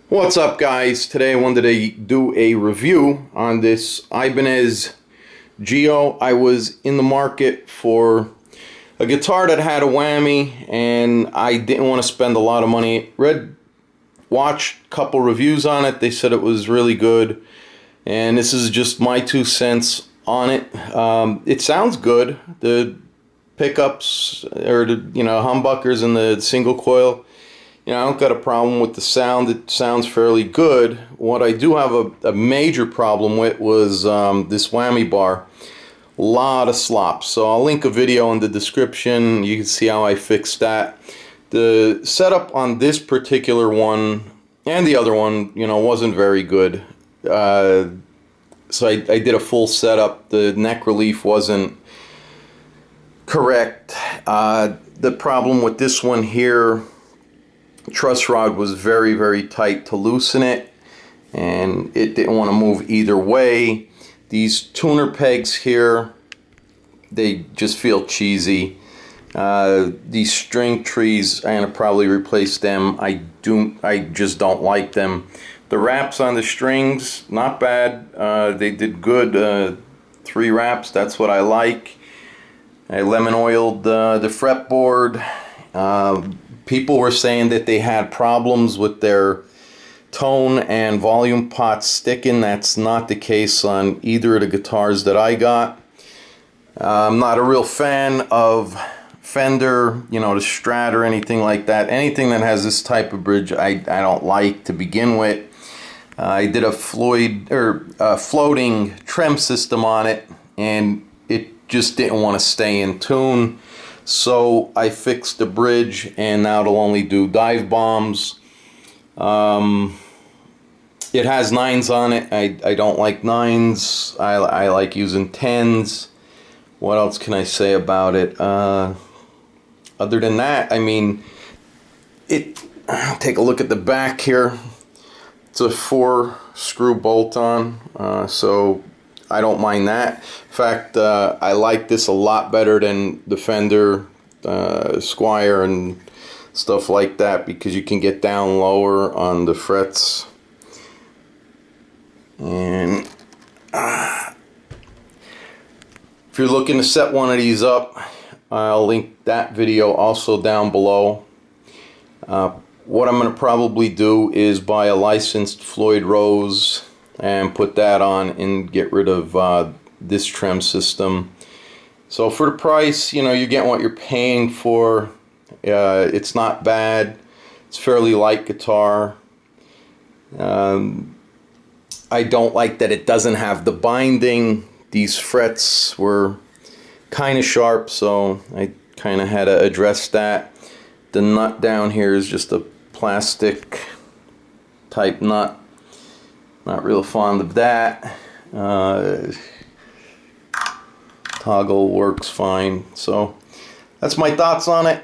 What's up, guys? Today I wanted to do a review on this Ibanez Gio. I was in the market for a guitar that had a whammy and I didn't want to spend a lot of money. Watched a couple reviews on it. They said it was really good, and this is just my 2 cents on it. It sounds good. The pickups or the humbuckers and the single coil, I don't got a problem with the sound. It sounds fairly good. What I do have a major problem with was this whammy bar. A lot of slop. So I'll link a video in the description. You can see how I fixed that. The setup on this particular one and the other one, wasn't very good. So I did a full setup. The neck relief wasn't correct. The problem with this one here, truss rod was very, very tight to loosen it, and it didn't want to move either way. These tuner pegs here, they just feel cheesy. These string trees, I'm gonna probably replace them. I just don't like them. The wraps on the strings, not bad. They did good. 3 wraps, that's what I like. I lemon oiled the fretboard. People were saying that they had problems with their tone and volume pots sticking. That's not the case on either of the guitars that I got. I'm not a real fan of Fender, the Strat or anything like that. Anything that has this type of bridge, I don't like to begin with. I did a floating trem system on it, and it just didn't want to stay in tune. So I fixed the bridge, and now it'll only do dive bombs. It has 9s on it. I don't like 9s. I like using 10s. What else can I say about it? Other than that, take a look at the back here. It's a 4-screw bolt-on, so I don't mind that. In fact, I like this a lot better than the Fender Squire and stuff like that, because you can get down lower on the frets. And if you're looking to set one of these up, I'll link that video also down below. What I'm going to probably do is buy a licensed Floyd Rose and put that on and get rid of this trem system. So for the price, you're getting what you're paying for. It's not bad. It's a fairly light guitar. I don't like that it doesn't have the binding. These frets were kind of sharp, so I kind of had to address that. The nut down here is just a plastic type nut. Not real fond of that. Toggle works fine. So that's my thoughts on it.